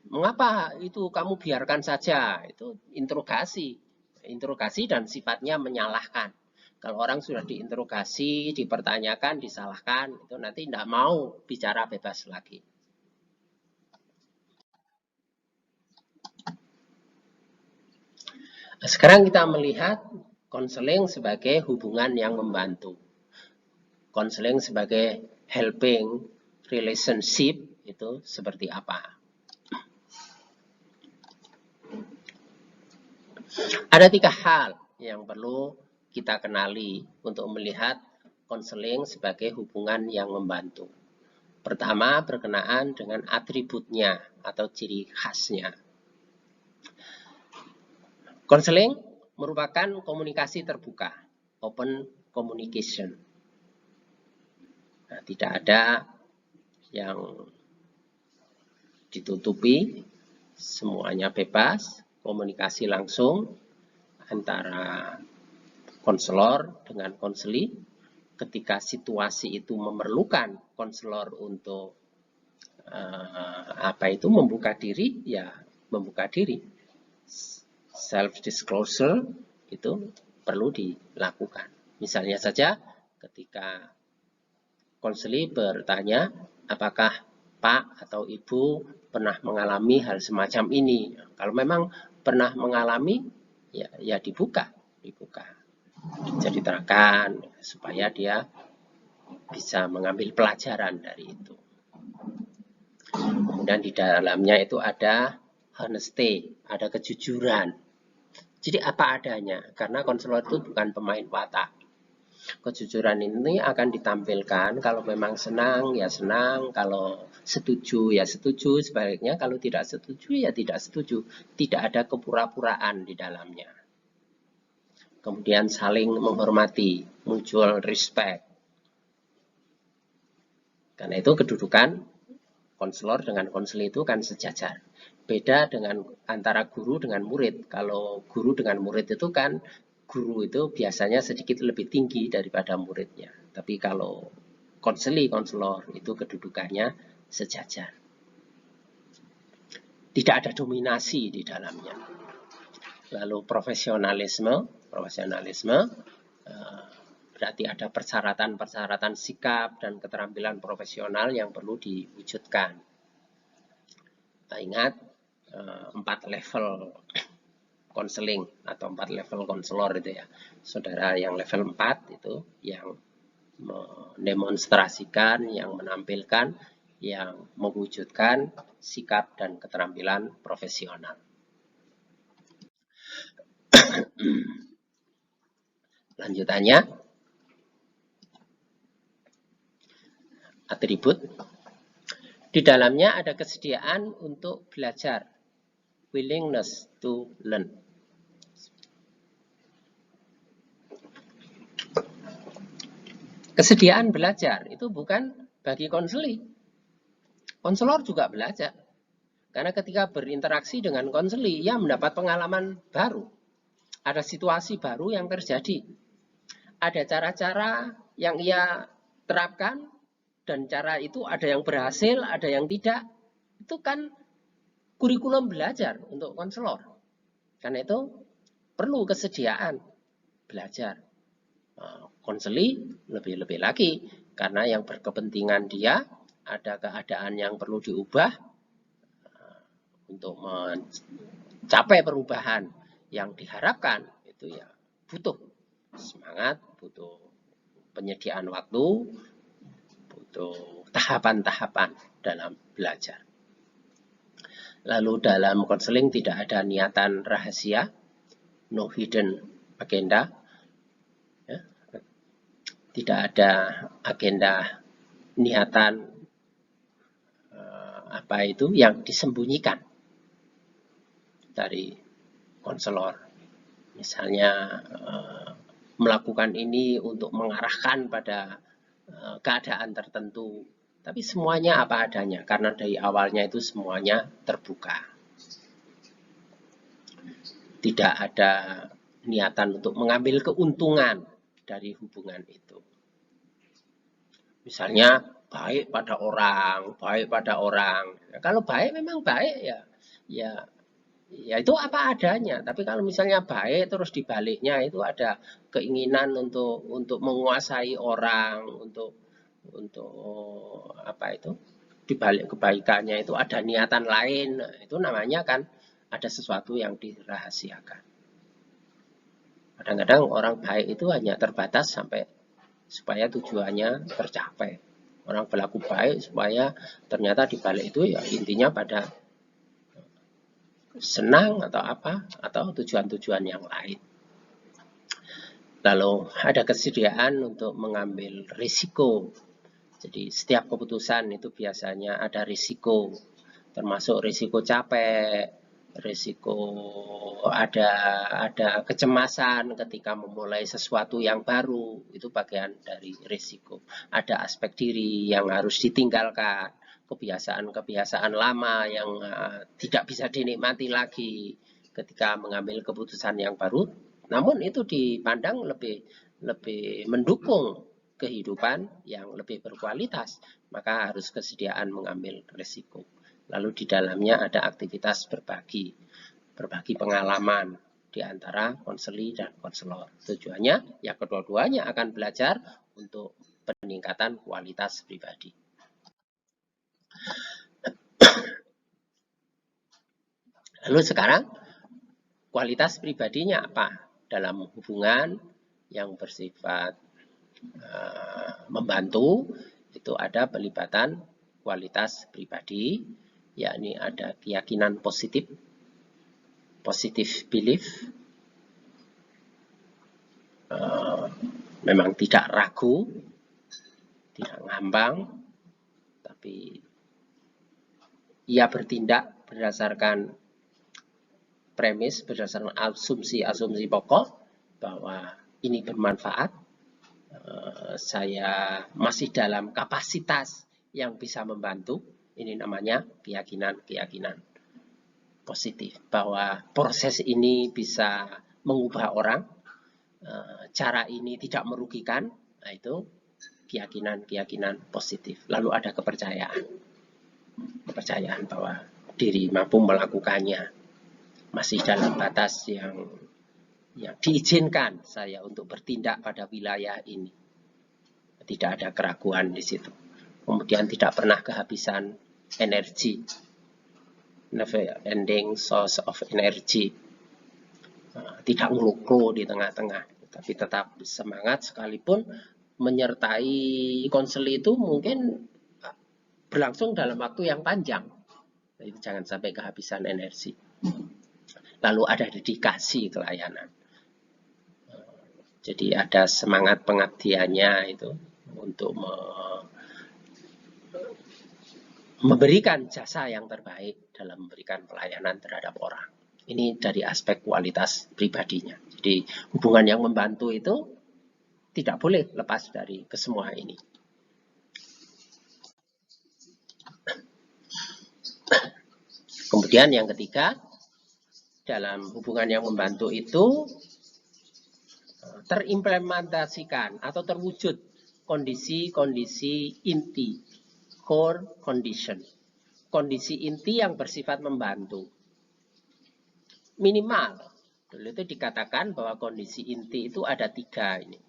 Mengapa itu kamu biarkan saja? Itu interogasi. Interogasi dan sifatnya menyalahkan. Kalau orang sudah diinterogasi, dipertanyakan, disalahkan, itu nanti tidak mau bicara bebas lagi. Sekarang kita melihat konseling sebagai hubungan yang membantu. Konseling sebagai helping relationship itu seperti apa? Ada 3 hal yang perlu kita kenali untuk melihat konseling sebagai hubungan yang membantu. Pertama, berkenaan dengan atributnya atau ciri khasnya. Konseling merupakan komunikasi terbuka, open communication. Nah, tidak ada yang ditutupi, semuanya bebas, komunikasi langsung antara konselor dengan konseli. Ketika situasi itu memerlukan konselor untuk membuka diri, ya membuka diri. Self disclosure itu perlu dilakukan. Misalnya saja ketika konseli bertanya, apakah Pak atau Ibu pernah mengalami hal semacam ini? Kalau memang pernah mengalami, ya dibuka. Jadi terangkan supaya dia bisa mengambil pelajaran dari itu. Kemudian di dalamnya itu ada honesty, ada kejujuran. Jadi apa adanya, karena konselor itu bukan pemain watak. Kejujuran ini akan ditampilkan kalau memang senang, ya senang, kalau setuju, ya setuju, sebaliknya kalau tidak setuju, ya tidak setuju. Tidak ada kepura-puraan di dalamnya. Kemudian saling menghormati, mutual respect. Karena itu kedudukan konselor dengan konseli itu kan sejajar. Beda dengan antara guru dengan murid. Kalau guru dengan murid itu kan, guru itu biasanya sedikit lebih tinggi daripada muridnya. Tapi kalau konselor itu kedudukannya sejajar. Tidak ada dominasi di dalamnya. Lalu profesionalisme berarti ada persyaratan-persyaratan sikap dan keterampilan profesional yang perlu diwujudkan. Kita ingat 4 level konseling atau 4 level konselor itu ya. Saudara yang level 4 itu yang mendemonstrasikan, yang menampilkan, yang mewujudkan sikap dan keterampilan profesional. Lanjutannya, atribut. Di dalamnya ada kesediaan untuk belajar, willingness to learn. Kesediaan belajar itu bukan bagi konseli. Konselor juga belajar. Karena ketika berinteraksi dengan konseli, ia mendapat pengalaman baru. Ada situasi baru yang terjadi. Ada cara-cara yang ia terapkan, dan cara itu ada yang berhasil, ada yang tidak. Itu kan kurikulum belajar untuk konselor. Karena itu perlu kesediaan belajar. Konseli lebih-lebih lagi, karena yang berkepentingan dia, ada keadaan yang perlu diubah untuk mencapai perubahan yang diharapkan, itu ya butuh semangat, butuh penyediaan waktu, butuh tahapan-tahapan dalam belajar. Lalu dalam konseling tidak ada niatan rahasia, no hidden agenda, ya. Tidak ada agenda niatan apa itu yang disembunyikan dari konselor. Misalnya melakukan ini untuk mengarahkan pada keadaan tertentu. Tapi semuanya apa adanya, karena dari awalnya itu semuanya terbuka. Tidak ada niatan untuk mengambil keuntungan dari hubungan itu. Misalnya baik pada orang. Ya, kalau baik memang baik ya itu apa adanya. Tapi kalau misalnya baik terus dibaliknya itu ada keinginan untuk menguasai orang, untuk apa itu, dibalik kebaikannya itu ada niatan lain. Nah, itu namanya kan ada sesuatu yang dirahasiakan. Kadang-kadang orang baik itu hanya terbatas sampai supaya tujuannya tercapai. Orang berlaku baik supaya ternyata dibalik itu ya intinya pada senang atau apa, atau tujuan-tujuan yang lain. Lalu ada kesediaan untuk mengambil risiko. Jadi setiap keputusan itu biasanya ada risiko, termasuk risiko capek, risiko ada kecemasan ketika memulai sesuatu yang baru, itu bagian dari risiko. Ada aspek diri yang harus ditinggalkan, kebiasaan-kebiasaan lama yang tidak bisa dinikmati lagi ketika mengambil keputusan yang baru, namun itu dipandang lebih mendukung kehidupan yang lebih berkualitas, maka harus kesediaan mengambil risiko. Lalu di dalamnya ada aktivitas berbagi pengalaman di antara konseli dan konselor. Tujuannya ya kedua-duanya akan belajar untuk peningkatan kualitas pribadi. Lalu sekarang kualitas pribadinya apa? Dalam hubungan yang bersifat membantu itu ada pelibatan kualitas pribadi, yakni ada keyakinan positif belief, memang tidak ragu, tidak ngambang, tapi ia bertindak berdasarkan premis, berdasarkan asumsi pokok bahwa ini bermanfaat, saya masih dalam kapasitas yang bisa membantu. Ini namanya keyakinan positif, bahwa proses ini bisa mengubah orang, cara ini tidak merugikan. Nah, itu keyakinan positif. Lalu ada kepercayaan bahwa diri mampu melakukannya, masih dalam batas yang diizinkan saya untuk bertindak pada wilayah ini. Tidak ada keraguan di situ. Kemudian tidak pernah kehabisan energi, never ending source of energy. Tidak ngelukro di tengah-tengah, tapi tetap semangat sekalipun menyertai konseli itu mungkin berlangsung dalam waktu yang panjang. Jadi jangan sampai kehabisan energi. Lalu ada dedikasi kelayanan. Jadi ada semangat pengabdiannya itu untuk memberikan jasa yang terbaik dalam memberikan pelayanan terhadap orang. Ini dari aspek kualitas pribadinya. Jadi hubungan yang membantu itu tidak boleh lepas dari kesemua ini. Kemudian yang ketiga, dalam hubungan yang membantu itu terimplementasikan atau terwujud kondisi-kondisi inti, core condition. Kondisi inti yang bersifat membantu. Minimal, dulu itu dikatakan bahwa kondisi inti itu ada 3 ini.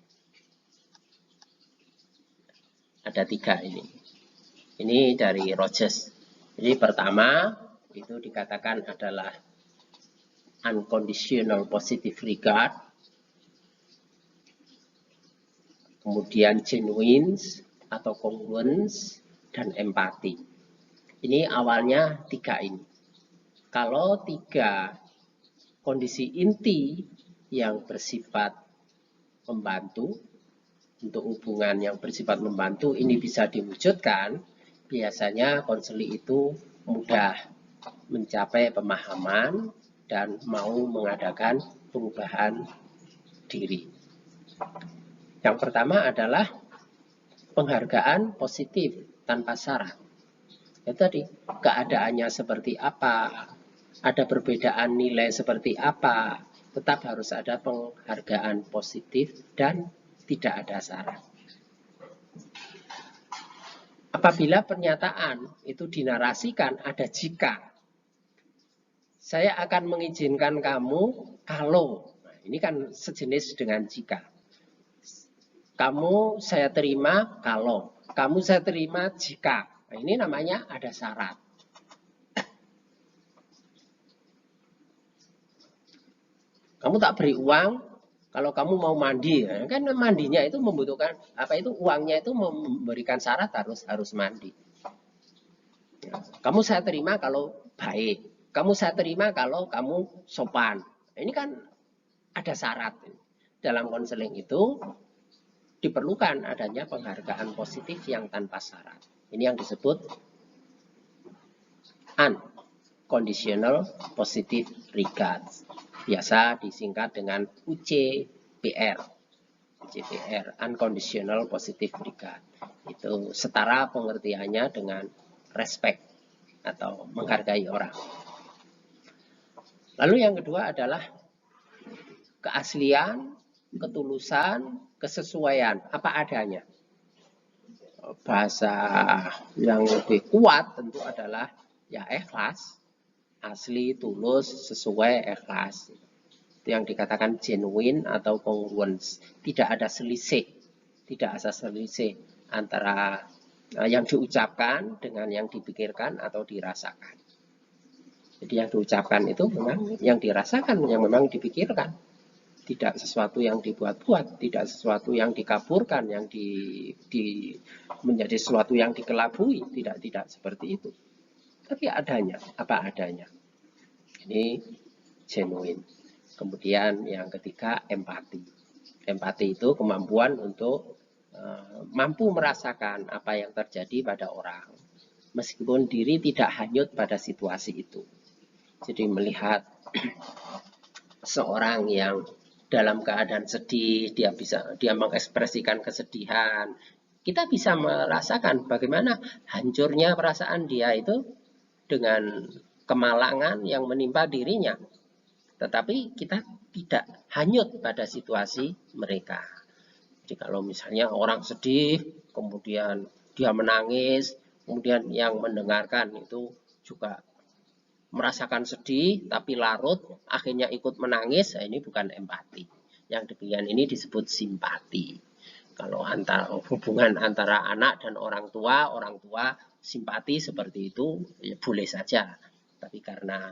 Ada 3 ini. Ini dari Rogers. Jadi pertama itu dikatakan adalah unconditional positive regard. Kemudian genuine atau congruence dan empati. Ini awalnya 3 ini. Kalau 3 kondisi inti yang bersifat membantu, untuk hubungan yang bersifat membantu ini bisa diwujudkan, biasanya konseli itu mudah mencapai pemahaman dan mau mengadakan perubahan diri. Yang pertama adalah penghargaan positif tanpa syarat. Itu tadi, keadaannya seperti apa, ada perbedaan nilai seperti apa, tetap harus ada penghargaan positif dan tidak ada syarat. Apabila pernyataan itu dinarasikan ada jika, saya akan mengizinkan kamu kalau, nah, ini kan sejenis dengan jika. Kamu saya terima kalau, kamu saya terima jika. Nah, ini namanya ada syarat. Kamu tak beri uang kalau kamu mau mandi, kan mandinya itu membutuhkan apa itu uangnya itu memberikan syarat harus mandi. Kamu saya terima kalau baik, kamu saya terima kalau kamu sopan. Ini kan ada syarat. Dalam konseling itu diperlukan adanya penghargaan positif yang tanpa syarat. Ini yang disebut unconditional positive regard. Biasa disingkat dengan UCPR. UCPR, unconditional positive regard. Itu setara pengertiannya dengan respect atau menghargai orang. Lalu yang kedua adalah keaslian, ketulusan, kesesuaian, apa adanya. Bahasa yang lebih kuat tentu adalah ya ikhlas, asli, tulus, sesuai, ikhlas. Itu yang dikatakan genuine atau congruence. Tidak ada selisih. Tidak ada selisih antara yang diucapkan dengan yang dipikirkan atau dirasakan. Jadi yang diucapkan itu memang yang dirasakan, yang memang dipikirkan. Tidak sesuatu yang dibuat-buat, tidak sesuatu yang dikaburkan, yang menjadi sesuatu yang dikelabui. Tidak seperti itu. Tapi adanya, apa adanya. Ini genuine. Kemudian yang ketiga, empati. Empati itu kemampuan untuk mampu merasakan apa yang terjadi pada orang. Meskipun diri tidak hanyut pada situasi itu. Jadi melihat seorang yang dalam keadaan sedih, dia mengekspresikan kesedihan. Kita bisa merasakan bagaimana hancurnya perasaan dia itu dengan kemalangan yang menimpa dirinya. Tetapi kita tidak hanyut pada situasi mereka. Jadi kalau misalnya orang sedih, kemudian dia menangis, kemudian yang mendengarkan itu juga merasakan sedih, tapi larut, akhirnya ikut menangis, ini bukan empati. Yang demikian ini disebut simpati. Kalau hubungan antara anak dan orang tua simpati seperti itu, ya boleh saja. Tapi karena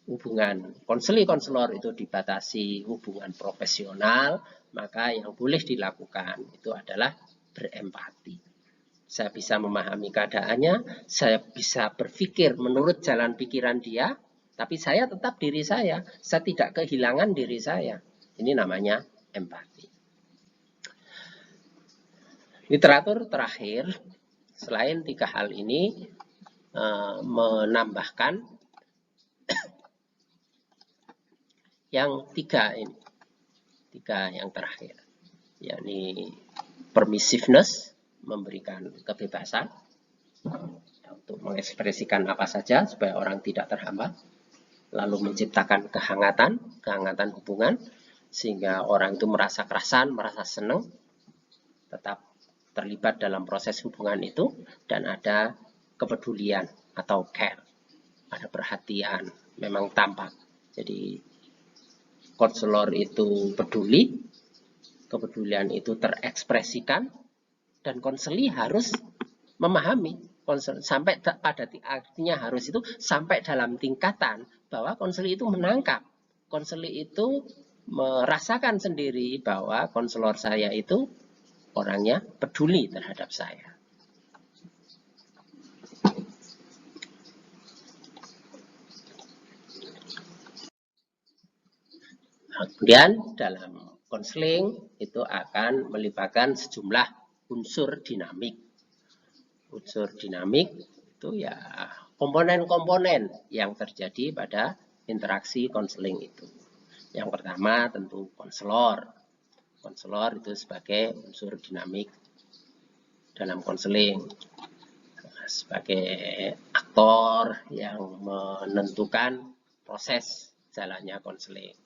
hubungan konselor itu dibatasi hubungan profesional, maka yang boleh dilakukan itu adalah berempati. Saya bisa memahami keadaannya, saya bisa berpikir menurut jalan pikiran dia, tapi saya tetap diri saya tidak kehilangan diri saya. Ini namanya empati. Literatur terakhir, selain 3 hal ini, menambahkan yang 3 ini. 3 yang terakhir, yakni permissiveness, memberikan kebebasan untuk mengekspresikan apa saja supaya orang tidak terhambat, lalu menciptakan kehangatan hubungan sehingga orang itu merasa kerasan, merasa senang, tetap terlibat dalam proses hubungan itu, dan ada kepedulian atau care, ada perhatian, memang tampak. Jadi konselor itu peduli, kepedulian itu terekspresikan, dan konseli harus memahami sampai pada artinya harus itu sampai dalam tingkatan bahwa konseli itu menangkap, konseli itu merasakan sendiri bahwa konselor saya itu orangnya peduli terhadap saya. Kemudian dalam konseling itu akan melibatkan sejumlah unsur dinamik. Unsur dinamik itu ya komponen-komponen yang terjadi pada interaksi konseling itu. Yang pertama tentu konselor. Konselor itu sebagai unsur dinamik dalam konseling, sebagai aktor yang menentukan proses jalannya konseling.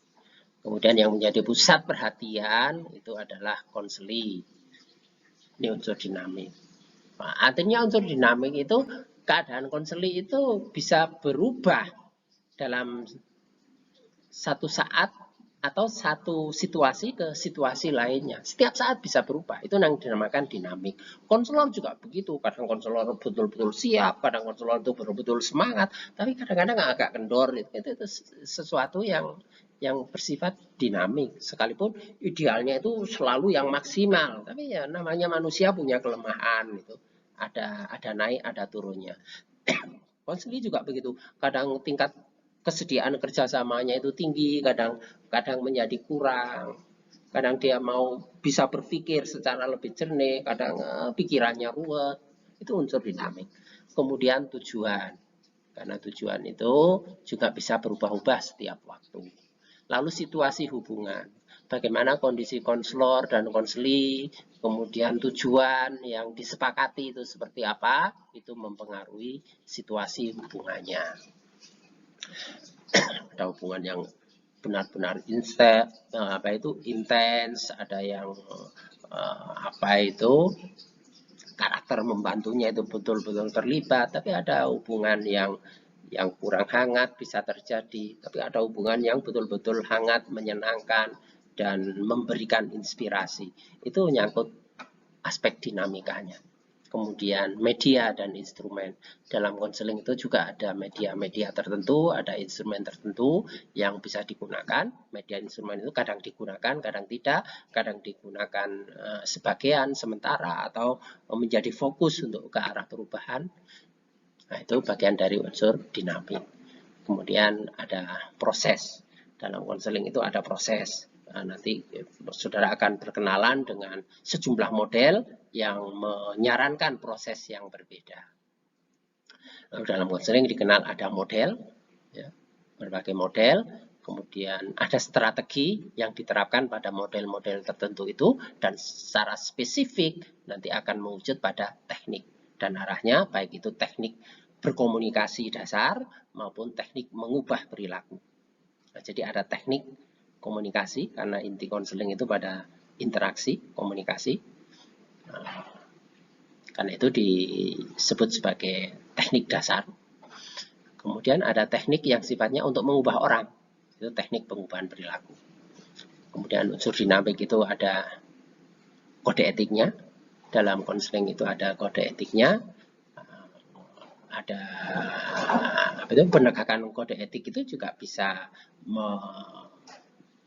Kemudian yang menjadi pusat perhatian itu adalah konseli. Ini unsur dinamik. Nah, artinya unsur dinamik itu keadaan konseli itu bisa berubah dalam satu saat atau satu situasi ke situasi lainnya. Setiap saat bisa berubah. Itu yang dinamakan dinamik. Konselor juga begitu. Kadang konselor betul-betul siap, kadang konselor itu betul-betul semangat, tapi kadang-kadang agak kendor. Itu sesuatu yang bersifat dinamik. Sekalipun idealnya itu selalu yang maksimal, tapi ya namanya manusia punya kelemahan itu. Ada naik, ada turunnya. Konseli juga begitu. Kadang tingkat kesediaan kerjasamanya itu tinggi, kadang menjadi kurang, kadang dia mau bisa berpikir secara lebih jernih, kadang pikirannya ruwet. Itu unsur dinamik. Kemudian tujuan, karena tujuan itu juga bisa berubah-ubah setiap waktu. Lalu situasi hubungan, bagaimana kondisi konselor dan konseli, kemudian tujuan yang disepakati itu seperti apa, itu mempengaruhi situasi hubungannya. Ada hubungan yang benar-benar intens, ada yang karakter membantunya itu betul-betul terlibat, tapi ada hubungan yang kurang hangat bisa terjadi, tapi ada hubungan yang betul-betul hangat, menyenangkan dan memberikan inspirasi. Itu menyangkut aspek dinamikanya. Kemudian media dan instrumen. Dalam konseling itu juga ada media-media tertentu, ada instrumen tertentu yang bisa digunakan. Media instrumen itu kadang digunakan, kadang tidak, kadang digunakan sebagian sementara atau menjadi fokus untuk ke arah perubahan. Nah, itu bagian dari unsur dinamik. Kemudian ada proses. Dalam konseling itu ada proses. Nah, nanti saudara akan berkenalan dengan sejumlah model yang menyarankan proses yang berbeda. Lalu dalam konseling dikenal ada model, ya, berbagai model, kemudian ada strategi yang diterapkan pada model-model tertentu itu, dan secara spesifik nanti akan mewujud pada teknik. Dan arahnya baik itu teknik berkomunikasi dasar maupun teknik mengubah perilaku. Nah, jadi ada teknik komunikasi, karena inti konseling itu pada interaksi, komunikasi. Nah, karena itu disebut sebagai teknik dasar. Kemudian ada teknik yang sifatnya untuk mengubah orang, itu teknik pengubahan perilaku. Kemudian unsur dinamik itu ada kode etiknya, dalam konseling itu ada kode etiknya, ada penegakan kode etik itu juga bisa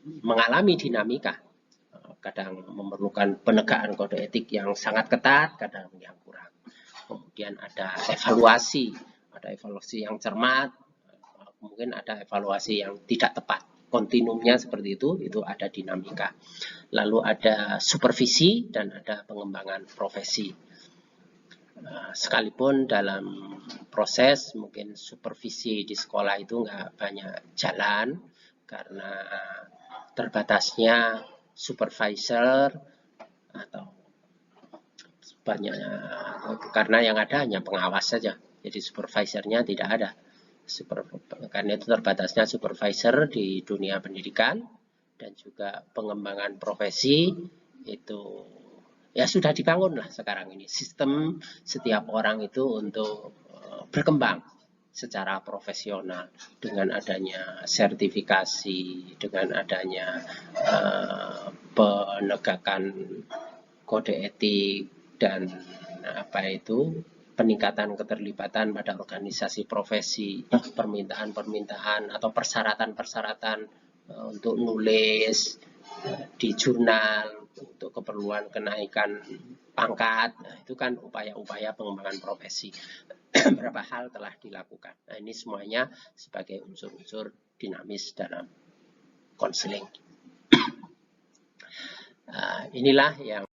mengalami dinamika. Kadang memerlukan penegakan kode etik yang sangat ketat, kadang yang kurang. Kemudian ada evaluasi yang cermat, mungkin ada evaluasi yang tidak tepat. Kontinumnya seperti itu ada dinamika. Lalu ada supervisi dan ada pengembangan profesi. Sekalipun dalam proses mungkin supervisi di sekolah itu nggak banyak jalan karena terbatasnya supervisor atau banyak, karena yang ada hanya pengawas saja, jadi supervisornya tidak ada. Karena itu terbatasnya supervisor di dunia pendidikan dan juga pengembangan profesi itu ya sudah dibangun lah sekarang ini sistem setiap orang itu untuk berkembang secara profesional dengan adanya sertifikasi, dengan adanya penegakan kode etik dan peningkatan keterlibatan pada organisasi profesi, permintaan-permintaan atau persyaratan-persyaratan untuk nulis di jurnal untuk keperluan kenaikan pangkat. Nah, itu kan upaya-upaya pengembangan profesi. Beberapa hal telah dilakukan. Nah, ini semuanya sebagai unsur-unsur dinamis dalam konseling. Inilah yang